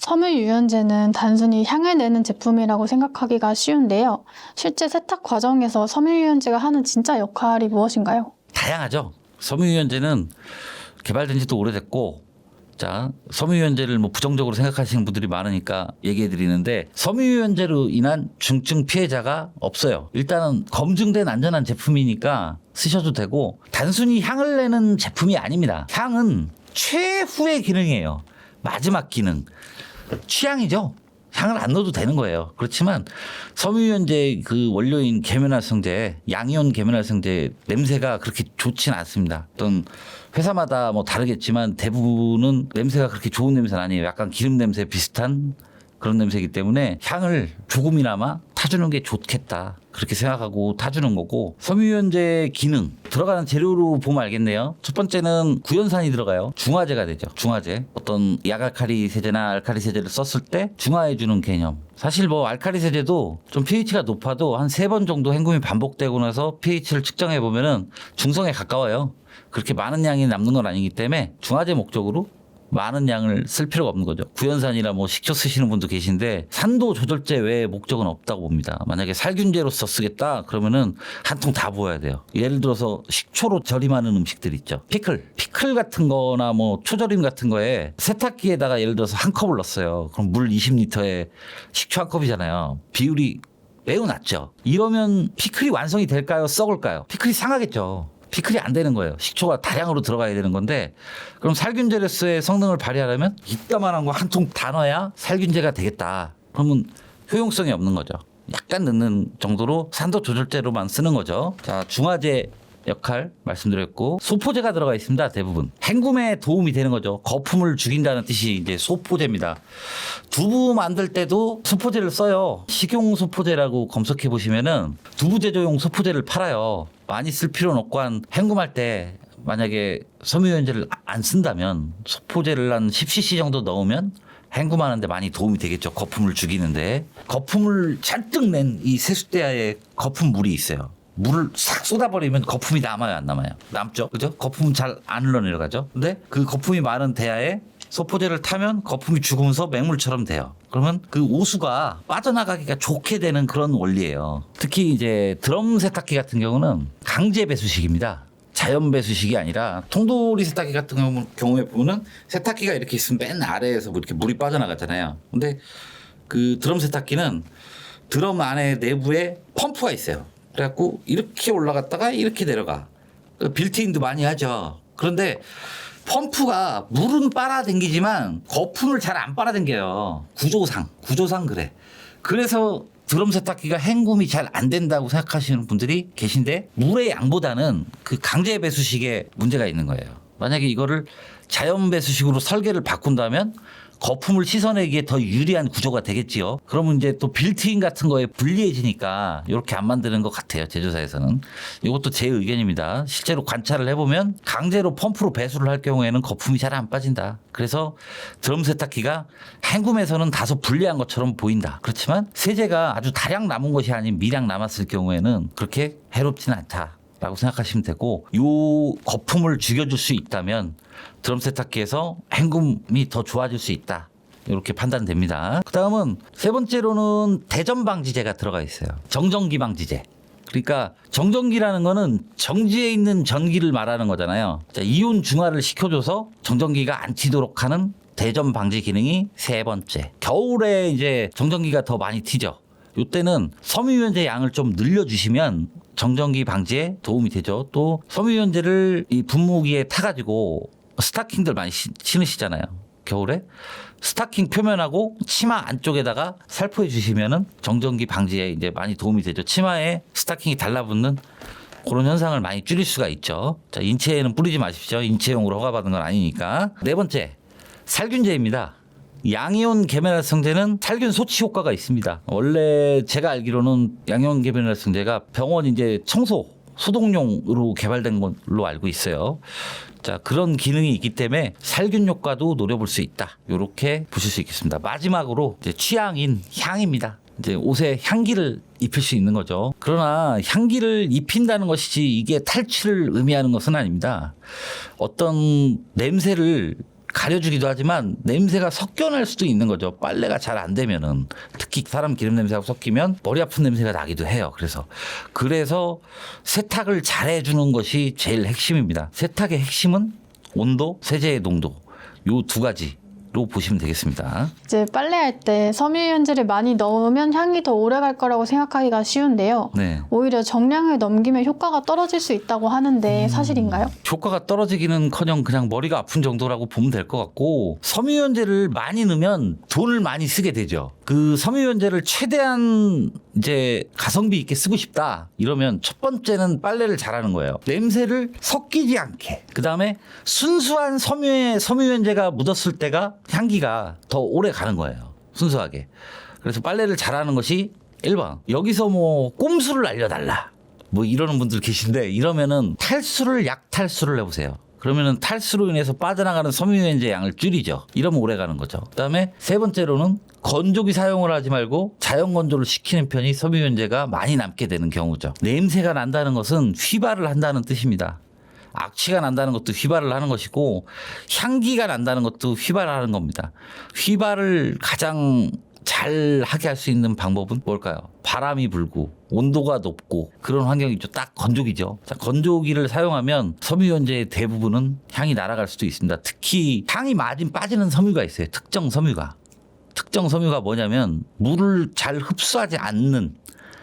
섬유유연제는 단순히 향을 내는 제품이라고 생각하기가 쉬운데요. 실제 세탁 과정에서 섬유유연제가 하는 진짜 역할이 무엇인가요? 다양하죠. 섬유유연제는 개발된 지도 오래됐고, 자, 섬유유연제를 뭐 부정적으로 생각하시는 분들이 많으니까 얘기해 드리는데, 섬유유연제로 인한 중증 피해자가 없어요. 일단은 검증된 안전한 제품이니까 쓰셔도 되고, 단순히 향을 내는 제품이 아닙니다. 향은 최후의 기능이에요. 마지막 기능. 취향이죠. 향을 안 넣어도 되는 거예요. 그렇지만 섬유유연제 그 원료인 계면활성제, 양이온 계면활성제 냄새가 그렇게 좋지는 않습니다. 어떤 회사마다 뭐 다르겠지만 대부분은 냄새가 그렇게 좋은 냄새는 아니에요. 약간 기름 냄새 비슷한 그런 냄새이기 때문에 향을 조금이나마 타주는 게 좋겠다. 그렇게 생각하고 타주는 거고, 섬유유연제 기능 들어가는 재료로 보면 알겠네요. 첫 번째는 구연산이 들어가요. 중화제가 되죠. 중화제. 어떤 약알칼리 세제나 알칼리 세제를 썼을 때 중화해 주는 개념. 사실 뭐 알칼리 세제도 좀 pH가 높아도 한 3번 정도 헹굼이 반복되고 나서 pH를 측정해 보면은 중성에 가까워요. 그렇게 많은 양이 남는 건 아니기 때문에 중화제 목적으로 많은 양을 쓸 필요가 없는 거죠. 구연산이나 뭐 식초 쓰시는 분도 계신데 산도 조절제 외에 목적은 없다고 봅니다. 만약에 살균제로서 쓰겠다 그러면은 한 통 다 부어야 돼요. 예를 들어서 식초로 절임하는 음식들 있죠. 피클 같은 거나 뭐 초절임 같은 거에 세탁기에다가 예를 들어서 한 컵을 넣었어요. 그럼 물 20리터에 식초 한 컵이잖아요. 비율이 매우 낮죠. 이러면 피클이 완성이 될까요? 썩을까요? 피클이 상하겠죠. 피클이 안 되는 거예요. 식초가 다량으로 들어가야 되는 건데, 그럼 살균제로서의 성능을 발휘하려면 이따만한 거 한 통 다 넣어야 살균제가 되겠다. 그러면 효용성이 없는 거죠. 약간 넣는 정도로 산도 조절제로만 쓰는 거죠. 자, 중화제 역할 말씀드렸고, 소포제가 들어가 있습니다. 대부분 헹굼에 도움이 되는 거죠. 거품을 죽인다는 뜻이 이제 소포제입니다. 두부 만들 때도 소포제를 써요. 식용 소포제라고 검색해 보시면은 두부 제조용 소포제를 팔아요. 많이 쓸 필요는 없고, 한 헹굼할 때 만약에 섬유유연제를 안 쓴다면 소포제를 한 10cc 정도 넣으면 헹굼하는데 많이 도움이 되겠죠. 거품을 죽이는데. 거품을 잔뜩 낸 이 세숫대야에 거품물이 있어요. 물을 싹 쏟아버리면 거품이 남아요, 안 남아요? 남죠. 그죠? 거품은 잘 안 흘러내려가죠. 근데 그 거품이 많은 대야에 소포제를 타면 거품이 죽으면서 맹물처럼 돼요. 그러면 그 오수가 빠져나가기가 좋게 되는 그런 원리예요. 특히 이제 드럼 세탁기 같은 경우는 강제 배수식입니다. 자연 배수식이 아니라 통돌이 세탁기 같은 경우에 보면은 세탁기가 이렇게 있으면 맨 아래에서 뭐 이렇게 물이 빠져나가잖아요. 근데 그 드럼 세탁기는 드럼 안에 내부에 펌프가 있어요. 그래갖고 이렇게 올라갔다가 이렇게 내려가. 빌트인도 많이 하죠. 그런데 펌프가 물은 빨아당기지만 거품을 잘 안 빨아당겨요. 구조상 그래. 그래서 드럼 세탁기가 헹굼이 잘 안 된다고 생각하시는 분들이 계신데, 물의 양보다는 그 강제 배수식에 문제가 있는 거예요. 만약에 이거를 자연 배수식으로 설계를 바꾼다면 거품을 씻어내기에 더 유리한 구조가 되겠지요. 그러면 이제 또 빌트인 같은 거에 불리해지니까 이렇게 안 만드는 것 같아요. 제조사에서는. 이것도 제 의견입니다. 실제로 관찰을 해보면 강제로 펌프로 배수를 할 경우에는 거품이 잘 안 빠진다. 그래서 드럼 세탁기가 헹굼에서는 다소 불리한 것처럼 보인다. 그렇지만 세제가 아주 다량 남은 것이 아닌 미량 남았을 경우에는 그렇게 해롭지는 않다 라고 생각하시면 되고, 요 거품을 죽여줄 수 있다면 드럼 세탁기에서 헹굼이 더 좋아질 수 있다, 이렇게 판단됩니다. 그 다음은 세 번째로는 대전 방지제가 들어가 있어요. 정전기 방지제. 그러니까 정전기라는 거는 정지에 있는 전기를 말하는 거잖아요. 자, 이온 중화를 시켜줘서 정전기가 안 튀도록 하는 대전 방지 기능이 세 번째. 겨울에 이제 정전기가 더 많이 튀죠. 이때는 섬유유연제 양을 좀 늘려주시면 정전기 방지에 도움이 되죠. 또 섬유유연제를 이 분무기에 타가지고 스타킹들 많이 신으시잖아요. 겨울에 스타킹 표면하고 치마 안쪽에다가 살포해 주시면은 정전기 방지에 이제 많이 도움이 되죠. 치마에 스타킹이 달라붙는 그런 현상을 많이 줄일 수가 있죠. 자, 인체에는 뿌리지 마십시오. 인체용으로 허가받은 건 아니니까. 네 번째, 살균제입니다. 양이온 계면활성제는 살균 소치 효과가 있습니다. 원래 제가 알기로는 양이온 계면활성제가 병원 이제 청소 소독용으로 개발된 걸로 알고 있어요. 자, 그런 기능이 있기 때문에 살균 효과도 노려볼 수 있다. 이렇게 보실 수 있겠습니다. 마지막으로 이제 취향인 향입니다. 이제 옷에 향기를 입힐 수 있는 거죠. 그러나 향기를 입힌다는 것이지 이게 탈취를 의미하는 것은 아닙니다. 어떤 냄새를 가려주기도 하지만 냄새가 섞여날 수도 있는 거죠. 빨래가 잘 안 되면은 특히 사람 기름 냄새하고 섞이면 머리 아픈 냄새가 나기도 해요. 그래서 세탁을 잘 해주는 것이 제일 핵심입니다. 세탁의 핵심은 온도, 세제의 농도 요 두 가지로 보시면 되겠습니다. 이제 빨래할 때 섬유유연제를 많이 넣으면 향이 더 오래 갈 거라고 생각하기가 쉬운데요. 네. 오히려 정량을 넘기면 효과가 떨어질 수 있다고 하는데 사실인가요? 효과가 떨어지기는커녕 그냥 머리가 아픈 정도라고 보면 될 것 같고, 섬유유연제를 많이 넣으면 돈을 많이 쓰게 되죠. 그 섬유유연제를 최대한 이제 가성비 있게 쓰고 싶다 이러면 첫 번째는 빨래를 잘하는 거예요. 냄새를 섞이지 않게. 그 다음에 순수한 섬유유연제가 묻었을 때가 향기가 더 오래 가는 거예요. 순수하게. 그래서 빨래를 잘하는 것이 1번. 여기서 뭐 꼼수를 알려달라 뭐 이러는 분들 계신데, 이러면은 약탈수를 해보세요. 그러면은 탈수로 인해서 빠져나가는 섬유유연제 양을 줄이죠. 이러면 오래 가는 거죠. 그다음에 세 번째로는 건조기 사용을 하지 말고 자연 건조를 시키는 편이 섬유유연제가 많이 남게 되는 경우죠. 냄새가 난다는 것은 휘발을 한다는 뜻입니다. 악취가 난다는 것도 휘발을 하는 것이고, 향기가 난다는 것도 휘발을 하는 겁니다. 휘발을 가장 잘 하게 할 수 있는 방법은 뭘까요? 바람이 불고 온도가 높고 그런 환경이죠. 딱 건조기죠. 자, 건조기를 사용하면 섬유유연제의 대부분은 향이 날아갈 수도 있습니다. 특히 향이 빠지는 섬유가 있어요. 특정 섬유가 뭐냐면 물을 잘 흡수하지 않는,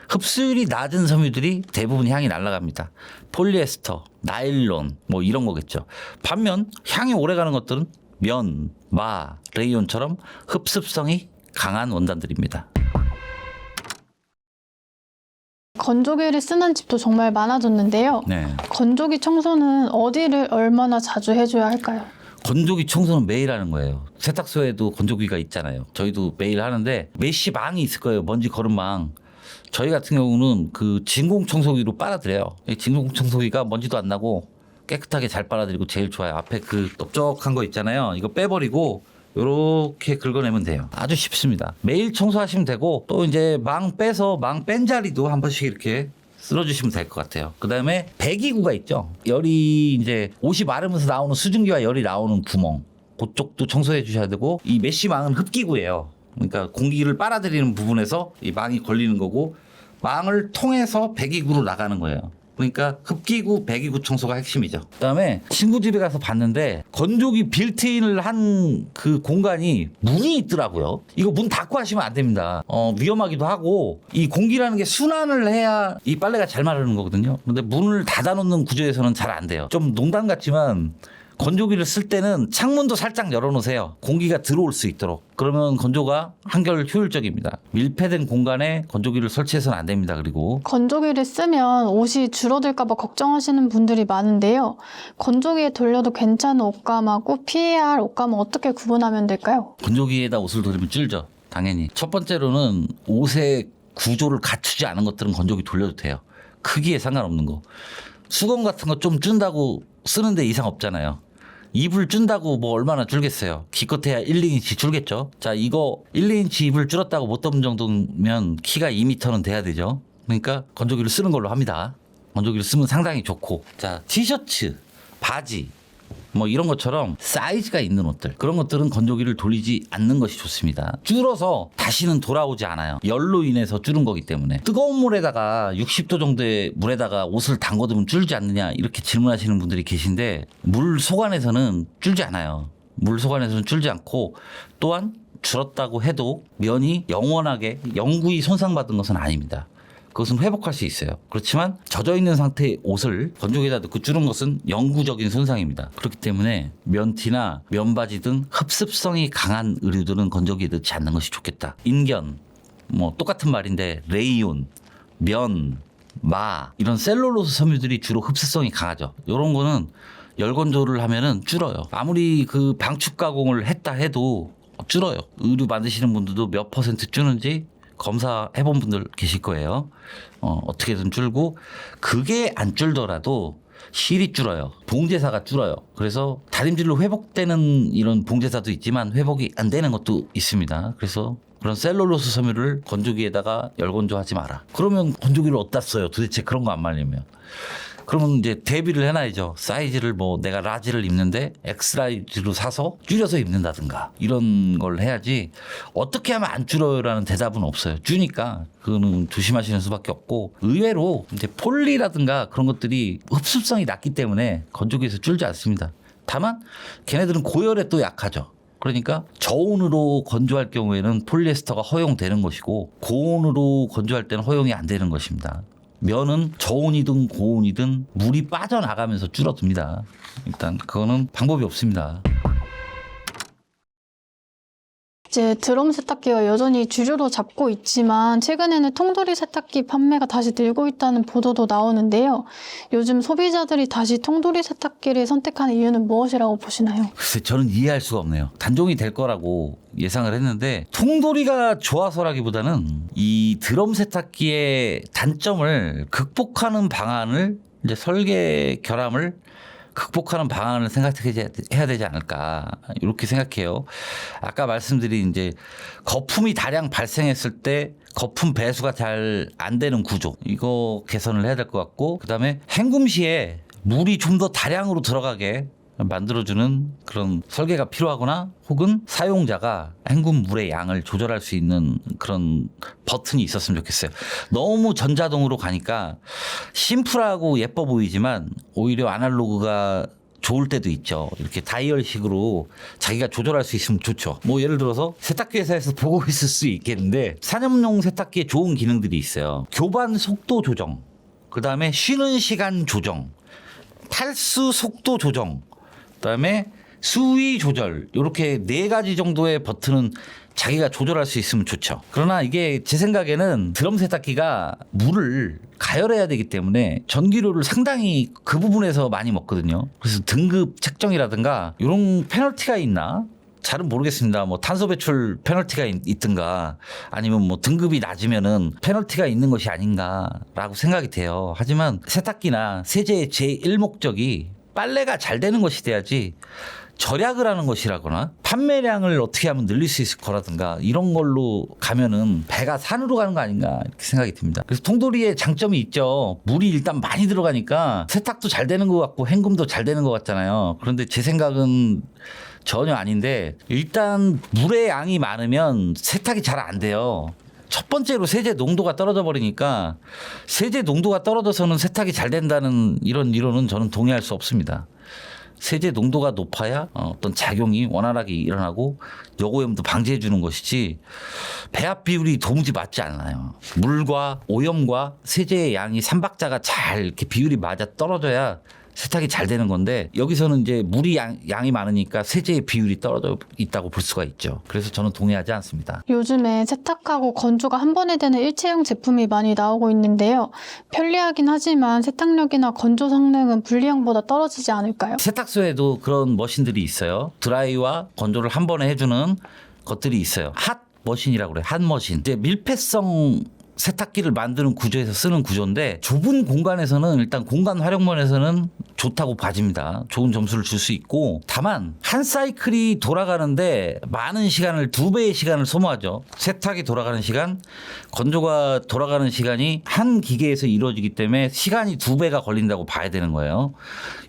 흡수율이 낮은 섬유들이 대부분 향이 날아갑니다. 폴리에스터, 나일론 뭐 이런 거겠죠. 반면 향이 오래가는 것들은 면, 마, 레이온처럼 흡습성이 강한 원단들입니다. 건조기를 쓰는 집도 정말 많아졌는데요. 네. 건조기 청소는 어디를 얼마나 자주 해줘야 할까요? 건조기 청소는 매일 하는 거예요. 세탁소에도 건조기가 있잖아요. 저희도 매일 하는데 메쉬 망이 있을 거예요. 먼지 거름망. 저희 같은 경우는 그 진공 청소기로 빨아들여요. 이 진공 청소기가 먼지도 안 나고 깨끗하게 잘 빨아들이고 제일 좋아요. 앞에 그 넓적한 거 있잖아요. 이거 빼버리고 요렇게 긁어내면 돼요. 아주 쉽습니다. 매일 청소하시면 되고, 또 이제 망 빼서 망 뺀 자리도 한 번씩 이렇게 쓸어주시면 될 것 같아요. 그 다음에 배기구가 있죠. 열이 이제 옷이 마르면서 나오는 수증기와 열이 나오는 구멍, 그쪽도 청소해 주셔야 되고, 이 메쉬망은 흡기구예요. 그러니까 공기를 빨아들이는 부분에서 이 망이 걸리는 거고, 망을 통해서 배기구로 나가는 거예요. 그러니까 흡기구, 배기구 청소가 핵심이죠. 그다음에 친구 집에 가서 봤는데 건조기 빌트인을 한 그 공간이 문이 있더라고요. 이거 문 닫고 하시면 안 됩니다. 위험하기도 하고, 이 공기라는 게 순환을 해야 이 빨래가 잘 마르는 거거든요. 근데 문을 닫아놓는 구조에서는 잘 안 돼요. 좀 농담 같지만 건조기를 쓸 때는 창문도 살짝 열어놓으세요. 공기가 들어올 수 있도록. 그러면 건조가 한결 효율적입니다. 밀폐된 공간에 건조기를 설치해서는 안 됩니다. 그리고 건조기를 쓰면 옷이 줄어들까 봐 걱정하시는 분들이 많은데요. 건조기에 돌려도 괜찮은 옷감하고 피해야 할 옷감은 어떻게 구분하면 될까요? 건조기에다 옷을 돌리면 줄죠. 당연히. 첫 번째로는 옷의 구조를 갖추지 않은 것들은 건조기 돌려도 돼요. 크기에 상관없는 거. 수건 같은 거 좀 준다고 쓰는데 이상 없잖아요. 이불 준다고 뭐 얼마나 줄겠어요. 기껏해야 1, 2인치 줄겠죠. 자, 이거 1, 2인치 이불 줄었다고 못 덮는 정도면 키가 2m는 돼야 되죠. 그러니까 건조기를 쓰는 걸로 합니다. 건조기를 쓰면 상당히 좋고. 자, 티셔츠, 바지 뭐 이런 것처럼 사이즈가 있는 옷들, 그런 것들은 건조기를 돌리지 않는 것이 좋습니다. 줄어서 다시는 돌아오지 않아요. 열로 인해서 줄은 거기 때문에. 뜨거운 물에다가 60도 정도의 물에다가 옷을 담궈두면 줄지 않느냐 이렇게 질문하시는 분들이 계신데, 물 속안에서는 줄지 않아요. 물 속안에서는 줄지 않고, 또한 줄었다고 해도 면이 영구히 손상받은 것은 아닙니다. 그것은 회복할 수 있어요. 그렇지만 젖어 있는 상태의 옷을 건조기에다 넣고 줄은 것은 영구적인 손상입니다. 그렇기 때문에 면티나 면바지 등 흡습성이 강한 의류들은 건조기에 넣지 않는 것이 좋겠다. 인견, 뭐 똑같은 말인데 레이온, 면, 마 이런 셀룰로스 섬유들이 주로 흡습성이 강하죠. 이런 거는 열 건조를 하면은 줄어요. 아무리 그 방축 가공을 했다 해도 줄어요. 의류 만드시는 분들도 몇 % 줄는지 검사해본 분들 계실 거예요. 어떻게든 줄고, 그게 안 줄더라도 실이 줄어요. 봉제사가 줄어요. 그래서 다림질로 회복되는 이런 봉제사도 있지만 회복이 안 되는 것도 있습니다. 그래서 그런 셀룰로스 섬유를 건조기에다가 열건조하지 마라. 그러면 건조기를 어디다 써요? 도대체 그런 거 안 말리면. 그러면 이제 대비를 해놔야죠. 사이즈를 뭐 내가 라지를 입는데 X라이즈로 사서 줄여서 입는다든가 이런 걸 해야지 어떻게 하면 안 줄어요라는 대답은 없어요. 주니까 그거는 조심하시는 수밖에 없고 의외로 이제 폴리라든가 그런 것들이 흡수성이 낮기 때문에 건조기에서 줄지 않습니다. 다만 걔네들은 고열에 또 약하죠. 그러니까 저온으로 건조할 경우에는 폴리에스터가 허용되는 것이고 고온으로 건조할 때는 허용이 안 되는 것입니다. 면은 저온이든 고온이든 물이 빠져나가면서 줄어듭니다. 일단 그거는 방법이 없습니다. 이제 드럼 세탁기가 여전히 주류로 잡고 있지만 최근에는 통돌이 세탁기 판매가 다시 늘고 있다는 보도도 나오는데요. 요즘 소비자들이 다시 통돌이 세탁기를 선택하는 이유는 무엇이라고 보시나요? 글쎄 저는 이해할 수가 없네요. 단종이 될 거라고 예상을 했는데 통돌이가 좋아서라기보다는 이 드럼 세탁기의 단점을 극복하는 방안을 이제 설계 결함을 극복하는 방안을 생각해야 되지 않을까 이렇게 생각해요. 아까 말씀드린 이제 거품이 다량 발생했을 때 거품 배수가 잘 안 되는 구조 이거 개선을 해야 될 것 같고 그다음에 헹굼 시에 물이 좀 더 다량으로 들어가게 만들어주는 그런 설계가 필요하거나 혹은 사용자가 헹굼 물의 양을 조절할 수 있는 그런 버튼이 있었으면 좋겠어요. 너무 전자동으로 가니까 심플하고 예뻐 보이지만 오히려 아날로그가 좋을 때도 있죠. 이렇게 다이얼식으로 자기가 조절할 수 있으면 좋죠. 뭐 예를 들어서 세탁기 회사에서 보고 있을 수 있겠는데 산업용 세탁기에 좋은 기능들이 있어요. 교반 속도 조정, 그다음에 쉬는 시간 조정, 탈수 속도 조정, 그다음에 수위 조절 이렇게 4가지 정도의 버튼은 자기가 조절할 수 있으면 좋죠. 그러나 이게 제 생각에는 드럼 세탁기가 물을 가열해야 되기 때문에 전기료를 상당히 그 부분에서 많이 먹거든요. 그래서 등급 책정이라든가 이런 페널티가 있나? 잘은 모르겠습니다. 뭐 탄소 배출 페널티가 있든가 아니면 뭐 등급이 낮으면은 페널티가 있는 것이 아닌가라고 생각이 돼요. 하지만 세탁기나 세제의 제1목적이 빨래가 잘 되는 것이 돼야지 절약을 하는 것이라거나 판매량을 어떻게 하면 늘릴 수 있을 거라든가 이런 걸로 가면은 배가 산으로 가는 거 아닌가 이렇게 생각이 듭니다. 그래서 통돌이의 장점이 있죠. 물이 일단 많이 들어가니까 세탁도 잘 되는 것 같고 헹굼도 잘 되는 것 같잖아요. 그런데 제 생각은 전혀 아닌데 일단 물의 양이 많으면 세탁이 잘 안 돼요. 첫 번째로 세제 농도가 떨어져 버리니까 세제 농도가 떨어져서는 세탁이 잘 된다는 이런 이론은 저는 동의할 수 없습니다. 세제 농도가 높아야 어떤 작용이 원활하게 일어나고 여고염도 방지해 주는 것이지 배합 비율이 도무지 맞지 않아요. 물과 오염과 세제의 양이 삼박자가 잘 이렇게 비율이 맞아 떨어져야 세탁이 잘 되는 건데 여기서는 이제 물이 양이 많으니까 세제의 비율이 떨어져 있다고 볼 수가 있죠. 그래서 저는 동의하지 않습니다. 요즘에 세탁하고 건조가 한 번에 되는 일체형 제품이 많이 나오고 있는데요. 편리하긴 하지만 세탁력이나 건조 성능은 분리형보다 떨어지지 않을까요? 세탁소에도 그런 머신들이 있어요. 드라이와 건조를 한 번에 해주는 것들이 있어요. 핫 머신이라고 그래요. 핫 머신. 이제 밀폐성 세탁기를 만드는 구조에서 쓰는 구조인데 좁은 공간에서는 일단 공간 활용면에서는 좋다고 봐집니다. 좋은 점수를 줄 수 있고 다만 한 사이클이 돌아가는데 많은 시간을 2배의 시간을 소모하죠. 세탁이 돌아가는 시간, 건조가 돌아가는 시간이 한 기계에서 이루어지기 때문에 시간이 2배가 걸린다고 봐야 되는 거예요.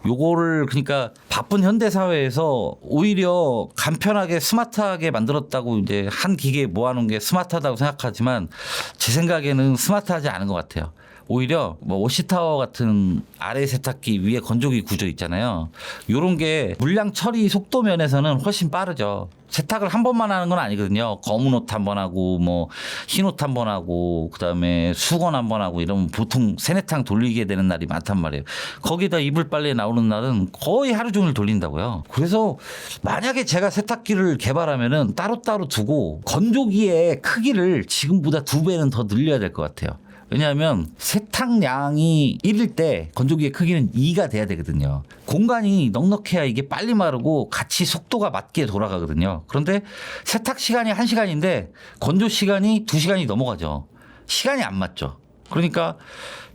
요거를 그러니까 바쁜 현대 사회에서 오히려 간편하게 스마트하게 만들었다고 이제 한 기계에 모아놓은 게 스마트하다고 생각하지만 제 생각에는 스마트하지 않은 것 같아요. 오히려 뭐 워시타워 같은 아래 세탁기 위에 건조기 구조 있잖아요. 요런 게 물량 처리 속도 면에서는 훨씬 빠르죠. 세탁을 한 번만 하는 건 아니거든요. 검은 옷 한 번 하고 뭐 흰 옷 한 번 하고 그다음에 수건 한 번 하고 이러면 보통 3-4탕 돌리게 되는 날이 많단 말이에요. 거기다 이불 빨래 나오는 날은 거의 하루 종일 돌린다고요. 그래서 만약에 제가 세탁기를 개발하면은 따로따로 두고 건조기의 크기를 지금보다 2배는 더 늘려야 될 것 같아요. 왜냐하면 세탁량이 1일 때 건조기의 크기는 2가 돼야 되거든요. 공간이 넉넉해야 이게 빨리 마르고 같이 속도가 맞게 돌아가거든요. 그런데 세탁 시간이 1시간인데 건조 시간이 2시간이 넘어가죠. 시간이 안 맞죠. 그러니까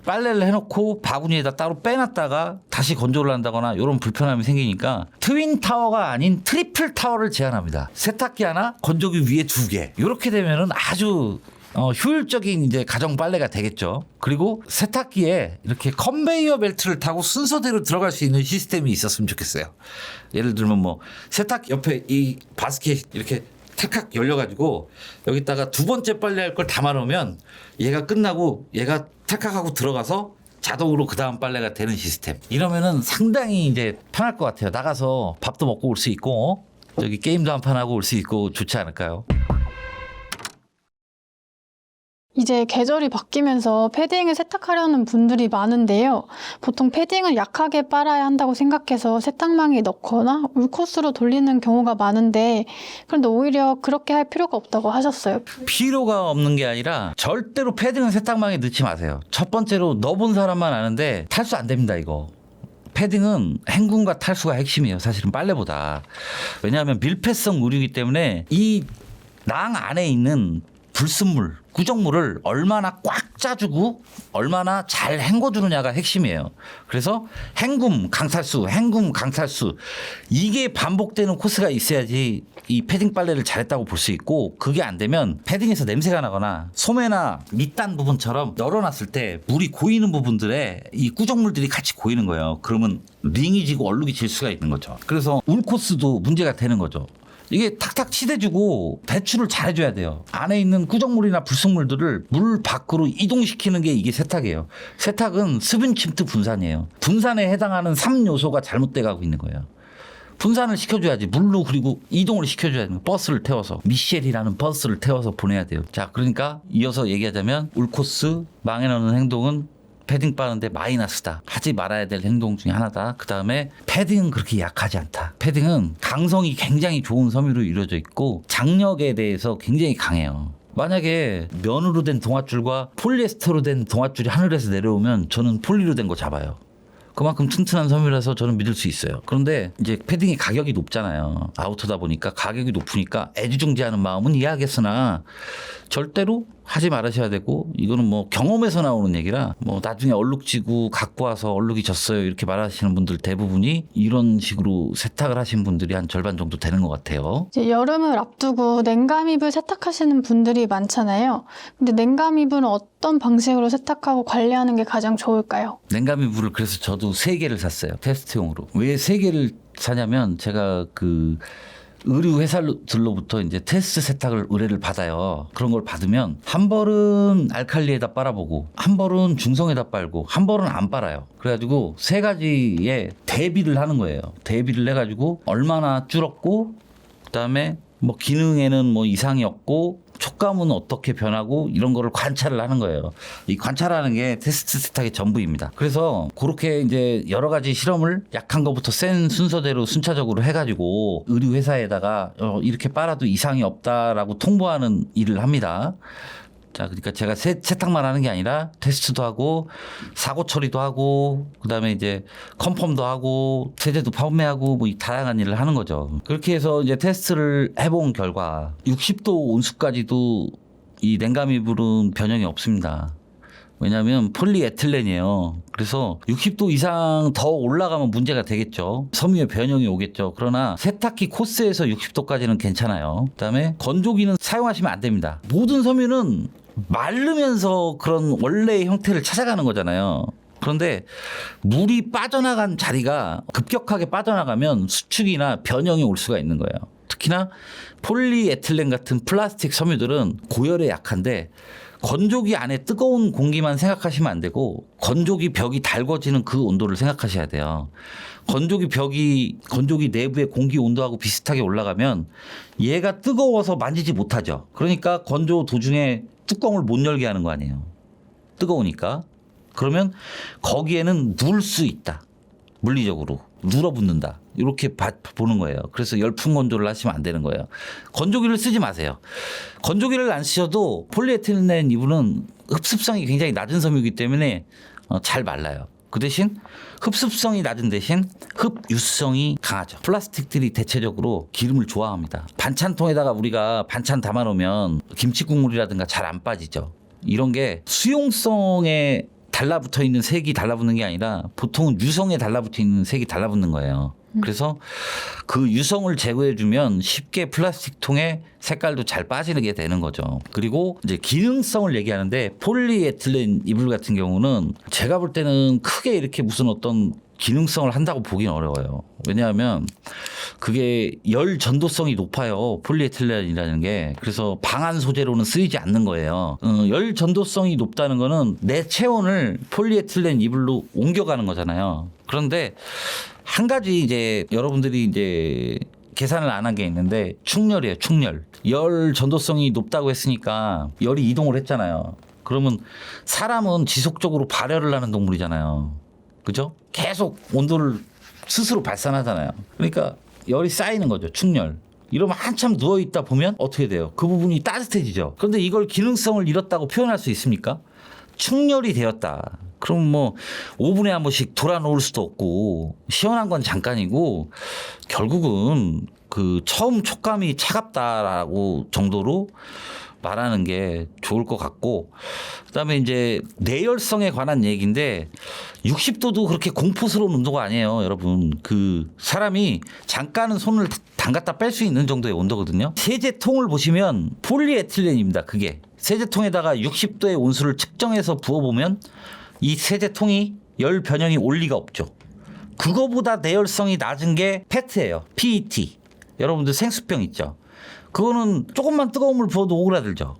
빨래를 해놓고 바구니에다 따로 빼놨다가 다시 건조를 한다거나 이런 불편함이 생기니까 트윈 타워가 아닌 트리플 타워를 제안합니다. 세탁기 하나, 건조기 위에 2개. 이렇게 되면은 아주 효율적인 이제 가정 빨래가 되겠죠. 그리고 세탁기에 이렇게 컨베이어 벨트를 타고 순서대로 들어갈 수 있는 시스템이 있었으면 좋겠어요. 예를 들면 뭐 세탁기 옆에 이 바스켓 이렇게 탁탁 열려가지고 여기다가 두 번째 빨래할 걸 담아놓으면 얘가 끝나고 얘가 탁탁 하고 들어가서 자동으로 그 다음 빨래가 되는 시스템. 이러면은 상당히 이제 편할 것 같아요. 나가서 밥도 먹고 올 수 있고 저기 게임도 한 판 하고 올 수 있고 좋지 않을까요? 이제 계절이 바뀌면서 패딩을 세탁하려는 분들이 많은데요. 보통 패딩을 약하게 빨아야 한다고 생각해서 세탁망에 넣거나 울코스로 돌리는 경우가 많은데 그런데 오히려 그렇게 할 필요가 없다고 하셨어요. 필요가 없는 게 아니라 절대로 패딩은 세탁망에 넣지 마세요. 첫 번째로 넣어본 사람만 아는데 탈수 안 됩니다, 이거. 패딩은 헹굼과 탈수가 핵심이에요. 사실은 빨래보다. 왜냐하면 밀폐성 의류이기 때문에 이 낭 안에 있는 불순물, 구정물을 얼마나 꽉 짜주고 얼마나 잘 헹궈주느냐가 핵심이에요. 그래서 헹굼, 강탈수, 헹굼, 강탈수 이게 반복되는 코스가 있어야지 이 패딩 빨래를 잘했다고 볼 수 있고 그게 안 되면 패딩에서 냄새가 나거나 소매나 밑단 부분처럼 널어놨을 때 물이 고이는 부분들에 이 구정물들이 같이 고이는 거예요. 그러면 링이 지고 얼룩이 질 수가 있는 거죠. 그래서 울 코스도 문제가 되는 거죠. 이게 탁탁 치대주고 배출을 잘해줘야 돼요. 안에 있는 구정물이나 불순물들을 물 밖으로 이동시키는 게 이게 세탁이에요. 세탁은 수분 침투 분산이에요. 분산에 해당하는 3요소가 잘못돼 가고 있는 거예요. 분산을 시켜줘야지. 물로 그리고 이동을 시켜줘야 돼요. 버스를 태워서 미셸이라는 버스를 태워서 보내야 돼요. 자, 그러니까 이어서 얘기하자면 울코스 망에 넣는 행동은 패딩 빠는데 마이너스다. 하지 말아야 될 행동 중에 하나다. 그 다음에 패딩은 그렇게 약하지 않다. 패딩은 강성이 굉장히 좋은 섬유로 이루어져 있고 장력에 대해서 굉장히 강해요. 만약에 면으로 된 동아줄과 폴리에스터로 된 동아줄이 하늘에서 내려오면 저는 폴리로 된 거 잡아요. 그만큼 튼튼한 섬유라서 저는 믿을 수 있어요. 그런데 이제 패딩이 가격이 높잖아요. 아우터다 보니까 가격이 높으니까 애지중지하는 마음은 이해하겠으나 절대로 하지 말으셔야 되고 이거는 뭐 경험에서 나오는 얘기라 뭐 나중에 얼룩지고 갖고 와서 얼룩이 졌어요 이렇게 말하시는 분들 대부분이 이런 식으로 세탁을 하신 분들이 한 절반 정도 되는 것 같아요. 이제 여름을 앞두고 냉감이불 세탁하시는 분들이 많잖아요. 근데 냉감이불은 어떤 방식으로 세탁하고 관리하는 게 가장 좋을까요? 냉감이불을 그래서 저도 3개를 샀어요. 테스트용으로. 왜 3개를 사냐면 제가 그 의류 회사들로부터 이제 테스트 세탁을 의뢰를 받아요. 그런 걸 받으면 한 벌은 알칼리에다 빨아보고 한 벌은 중성에다 빨고 한 벌은 안 빨아요. 그래가지고 3가지의 대비를 하는 거예요. 대비를 해가지고 얼마나 줄었고 그다음에 뭐 기능에는 뭐 이상이 없고 촉감은 어떻게 변하고 이런 거를 관찰을 하는 거예요. 이 관찰하는 게 테스트 세탁의 전부입니다. 그래서 그렇게 이제 여러 가지 실험을 약한 것부터 센 순서대로 순차적으로 해가지고 의류 회사에다가 이렇게 빨아도 이상이 없다라고 통보하는 일을 합니다. 자, 그러니까 제가 세탁만 하는 게 아니라 테스트도 하고 사고 처리도 하고 그다음에 이제 컨펌도 하고 세제도 판매하고 뭐 다양한 일을 하는 거죠. 그렇게 해서 이제 테스트를 해본 결과 60도 온수까지도 이 냉감이불은 변형이 없습니다. 왜냐하면 폴리에틸렌이에요. 그래서 60도 이상 더 올라가면 문제가 되겠죠. 섬유의 변형이 오겠죠. 그러나 세탁기 코스에서 60도까지는 괜찮아요. 그다음에 건조기는 사용하시면 안 됩니다. 모든 섬유는 마르면서 그런 원래의 형태를 찾아가는 거잖아요. 그런데 물이 빠져나간 자리가 급격하게 빠져나가면 수축이나 변형이 올 수가 있는 거예요. 특히나 폴리에틸렌 같은 플라스틱 섬유들은 고열에 약한데 건조기 안에 뜨거운 공기만 생각하시면 안 되고 건조기 벽이 달궈지는 그 온도를 생각하셔야 돼요. 건조기 내부의 공기 온도하고 비슷하게 올라가면 얘가 뜨거워서 만지지 못하죠. 그러니까 건조 도중에 뚜껑을 못 열게 하는 거 아니에요. 뜨거우니까. 그러면 거기에는 누울 수 있다. 물리적으로 눌어붙는다. 이렇게 보는 거예요. 그래서 열풍 건조를 하시면 안 되는 거예요. 건조기를 쓰지 마세요. 건조기를 안 쓰셔도 폴리에틸렌 이불은 흡습성이 굉장히 낮은 섬유이기 때문에 잘 말라요. 그 대신 흡습성이 낮은 대신 흡유성이 강하죠. 플라스틱들이 대체적으로 기름을 좋아합니다. 반찬통에다가 우리가 반찬 담아놓으면 김치 국물이라든가 잘 안 빠지죠. 이런 게 수용성에 달라붙어 있는 색이 달라붙는 게 아니라 보통은 유성에 달라붙어 있는 색이 달라붙는 거예요. 그래서 그 유성을 제거해주면 쉽게 플라스틱 통에 색깔도 잘 빠지게 되는 거죠. 그리고 이제 기능성을 얘기하는데 폴리에틸렌 이불 같은 경우는 제가 볼 때는 크게 이렇게 무슨 어떤 기능성을 한다고 보기는 어려워요. 왜냐하면 그게 열 전도성이 높아요. 폴리에틸렌이라는 게. 그래서 방한 소재로는 쓰이지 않는 거예요. 열 전도성이 높다는 거는 내 체온을 폴리에틸렌 이불로 옮겨가는 거잖아요. 그런데 한 가지 이제 여러분들이 이제 계산을 안 한 게 있는데 충열이에요. 충열. 열 전도성이 높다고 했으니까 열이 이동을 했잖아요. 그러면 사람은 지속적으로 발열을 하는 동물이잖아요. 그죠? 계속 온도를 스스로 발산하잖아요. 그러니까 열이 쌓이는 거죠. 충열. 이러면 한참 누워있다 보면 어떻게 돼요? 그 부분이 따뜻해지죠. 그런데 이걸 기능성을 잃었다고 표현할 수 있습니까? 충열이 되었다. 그럼 뭐 5분에 한 번씩 돌아놓을 수도 없고 시원한 건 잠깐이고 결국은 그 처음 촉감이 차갑다라고 정도로 말하는 게 좋을 것 같고 그다음에 이제 내열성에 관한 얘기인데 60도도 그렇게 공포스러운 온도가 아니에요, 여러분. 그 사람이 잠깐은 손을 담갔다 뺄 수 있는 정도의 온도거든요. 세제통을 보시면 폴리에틸렌입니다. 그게 세제통에다가 60도의 온수를 측정해서 부어보면 이 세제통이 열 변형이 올 리가 없죠. 그거보다 내열성이 낮은 게 페트예요. PET. 여러분들 생수병 있죠. 그거는 조금만 뜨거운 물 부어도 오그라들죠.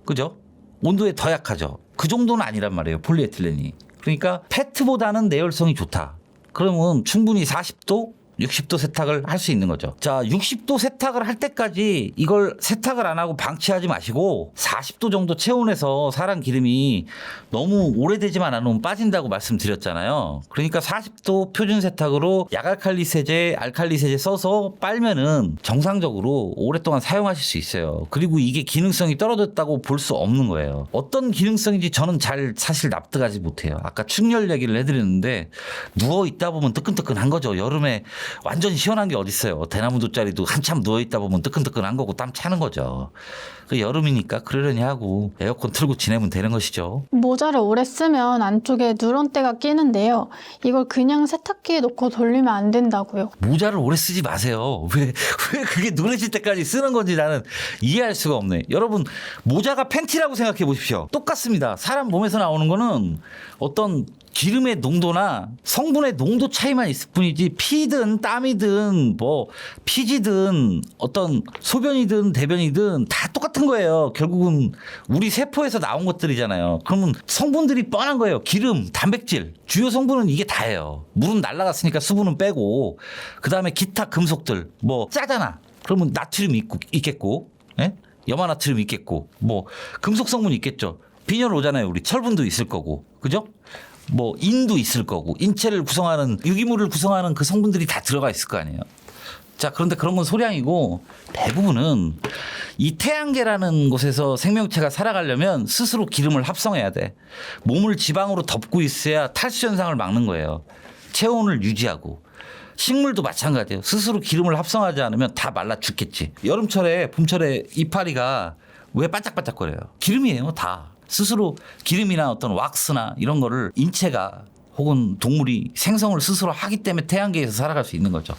그죠? 온도에 더 약하죠. 그 정도는 아니란 말이에요. 폴리에틸렌이. 그러니까 페트보다는 내열성이 좋다. 그러면 충분히 40도, 60도 세탁을 할 수 있는 거죠. 자, 60도 세탁을 할 때까지 이걸 세탁을 안 하고 방치하지 마시고 40도 정도 체온에서 사람 기름이 너무 오래되지만 않으면 빠진다고 말씀드렸잖아요. 그러니까 40도 표준 세탁으로 약알칼리 세제, 알칼리 세제 써서 빨면은 정상적으로 오랫동안 사용하실 수 있어요. 그리고 이게 기능성이 떨어졌다고 볼 수 없는 거예요. 어떤 기능성인지 저는 잘 사실 납득하지 못해요. 아까 충열 얘기를 해드렸는데 누워 있다 보면 뜨끈뜨끈한 거죠. 여름에 완전 시원한 게 어딨어요. 대나무 돗자리도 한참 누워있다 보면 뜨끈뜨끈한 거고 땀 차는 거죠. 그 여름이니까 그러려니 하고 에어컨 틀고 지내면 되는 것이죠. 모자를 오래 쓰면 안쪽에 누런때가 끼는데요. 이걸 그냥 세탁기에 놓고 돌리면 안 된다고요. 모자를 오래 쓰지 마세요. 왜 그게 누래질 때까지 쓰는 건지 나는 이해할 수가 없네. 여러분 모자가 팬티라고 생각해 보십시오. 똑같습니다. 사람 몸에서 나오는 거는 어떤 기름의 농도나 성분의 농도 차이만 있을 뿐이지 피든 땀이든 뭐 피지든 어떤 소변이든 대변이든 다 똑같은 거예요. 결국은 우리 세포에서 나온 것들이잖아요. 그러면 성분들이 뻔한 거예요. 기름, 단백질, 주요 성분은 이게 다예요. 물은 날아갔으니까 수분은 빼고 그다음에 기타 금속들 뭐 짜잖아. 그러면 나트륨이 있겠고 예? 염화나트륨이 있겠고 뭐 금속 성분이 있겠죠. 빈혈 오잖아요. 우리 철분도 있을 거고 그죠? 뭐 인도 있을 거고 인체를 구성하는 유기물을 구성하는 그 성분들이 다 들어가 있을 거 아니에요. 자, 그런데 그런 건 소량이고 대부분은 이 태양계라는 곳에서 생명체가 살아가려면 스스로 기름을 합성해야 돼. 몸을 지방으로 덮고 있어야 탈수 현상을 막는 거예요. 체온을 유지하고. 식물도 마찬가지예요. 스스로 기름을 합성하지 않으면 다 말라 죽겠지. 여름철에 봄철에 이파리가 왜 반짝반짝거려요? 기름이에요, 다. 스스로 기름이나 어떤 왁스나 이런 거를 인체가 혹은 동물이 생성을 스스로 하기 때문에 태양계에서 살아갈 수 있는 거죠.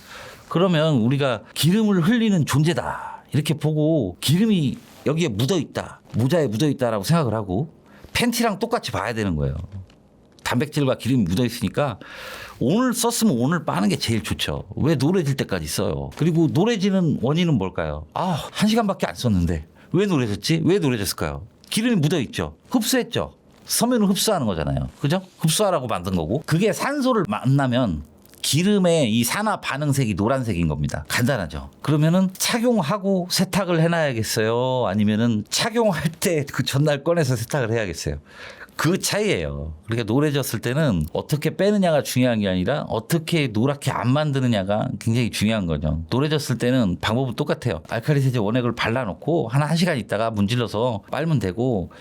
그러면 우리가 기름을 흘리는 존재다 이렇게 보고 기름이 여기에 묻어있다, 모자에 묻어있다라고 생각을 하고 팬티랑 똑같이 봐야 되는 거예요. 단백질과 기름이 묻어있으니까 오늘 썼으면 오늘 빠는 게 제일 좋죠. 왜 노래질 때까지 써요? 그리고 노래지는 원인은 뭘까요? 1시간밖에 안 썼는데 왜 노래졌지? 왜 노래졌을까요? 기름이 묻어있죠. 흡수했죠. 섬유는 흡수하는 거잖아요. 그죠? 흡수하라고 만든 거고 그게 산소를 만나면 기름의 이 산화 반응색이 노란색인 겁니다. 간단하죠. 그러면은 착용하고 세탁을 해놔야겠어요? 아니면은 착용할 때 그 전날 꺼내서 세탁을 해야겠어요? 그 차이예요. 그러니까 노래졌을 때는 어떻게 빼느냐가 중요한 게 아니라 어떻게 노랗게 안 만드느냐가 굉장히 중요한 거죠. 노래졌을 때는 방법은 똑같아요. 알칼리 세제 원액을 발라놓고 한 1시간 있다가 문질러서 빨면 되고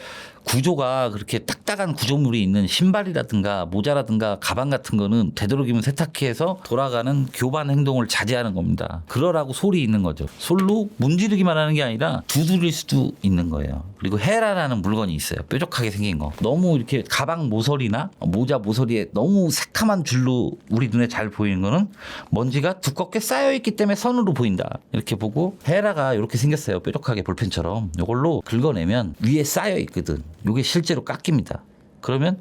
구조가 그렇게 딱딱한 구조물이 있는 신발이라든가 모자라든가 가방 같은 거는 되도록이면 세탁기에서 돌아가는 교반 행동을 자제하는 겁니다. 그러라고 솔이 있는 거죠. 솔로 문지르기만 하는 게 아니라 두드릴 수도 있는 거예요. 그리고 헤라라는 물건이 있어요. 뾰족하게 생긴 거. 너무 이렇게 가방 모서리나 모자 모서리에 너무 새카만 줄로 우리 눈에 잘 보이는 거는 먼지가 두껍게 쌓여있기 때문에 선으로 보인다. 이렇게 보고 헤라가 이렇게 생겼어요. 뾰족하게 볼펜처럼. 이걸로 긁어내면 위에 쌓여있거든. 이게 실제로 깎입니다. 그러면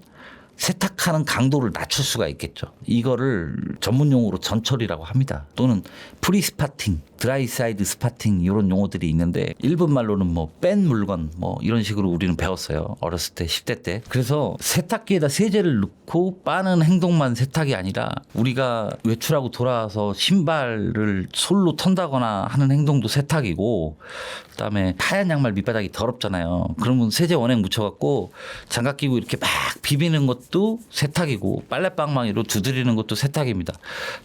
세탁하는 강도를 낮출 수가 있겠죠. 이거를 전문용어로 전처리라고 합니다. 또는 프리스파팅, 드라이사이드 스파팅 이런 용어들이 있는데 일본 말로는 뭐 뺀 물건 뭐 이런 식으로 우리는 배웠어요. 어렸을 때 10대 때. 그래서 세탁기에다 세제를 넣고 빠는 행동만 세탁이 아니라 우리가 외출하고 돌아와서 신발을 솔로 턴다거나 하는 행동도 세탁이고 그다음에 하얀 양말 밑바닥이 더럽잖아요. 그러면 세제 원액 묻혀갖고 장갑 끼고 이렇게 막 비비는 것도 세탁이고 빨래방망이로 두드리는 것도 세탁입니다.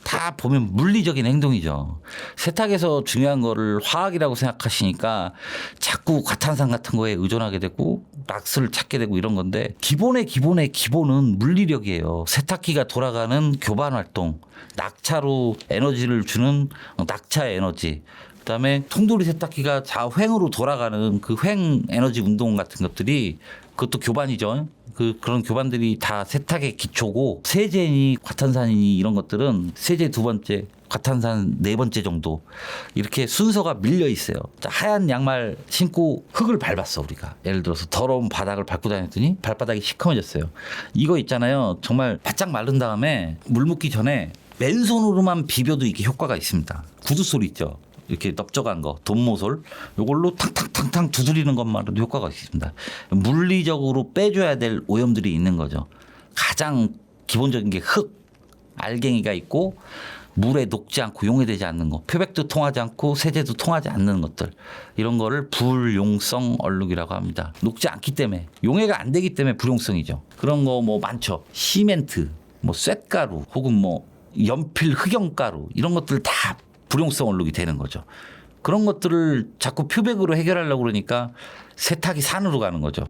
다 보면 물리적인 행동이죠. 세탁에서 중요한 거를 화학이라고 생각하시니까 자꾸 과탄산 같은 거에 의존하게 되고 락스를 찾게 되고 이런 건데 기본의 기본은 물리력이에요. 세탁기가 돌아가는 교반 활동, 낙차로 에너지를 주는 낙차 에너지. 그다음에 통돌이 세탁기가 자횡으로 돌아가는 그 횡 에너지 운동 같은 것들이 그것도 교반이죠. 그런 교반들이 다 세탁의 기초고 세제니 과탄산이니 이런 것들은 세제 두 번째, 과탄산 네 번째 정도 이렇게 순서가 밀려 있어요. 자, 하얀 양말 신고 흙을 밟았어 우리가. 예를 들어서 더러운 바닥을 밟고 다녔더니 발바닥이 시커매졌어요. 이거 있잖아요. 정말 바짝 마른 다음에 물 묻기 전에 맨손으로만 비벼도 이게 효과가 있습니다. 구두솔 있죠. 이렇게 넓적한 거, 돈모솔, 이걸로 탕탕탕탕 두드리는 것만으로도 효과가 있습니다. 물리적으로 빼줘야 될 오염들이 있는 거죠. 가장 기본적인 게 흙, 알갱이가 있고 물에 녹지 않고 용해되지 않는 거, 표백도 통하지 않고 세제도 통하지 않는 것들, 이런 거를 불용성 얼룩이라고 합니다. 녹지 않기 때문에, 용해가 안 되기 때문에 불용성이죠. 그런 거 뭐 많죠. 시멘트, 뭐 쇳가루, 혹은 뭐 연필 흑연가루 이런 것들 다 불용성 얼룩이 되는 거죠. 그런 것들을 자꾸 표백으로 해결하려고 그러니까 세탁이 산으로 가는 거죠.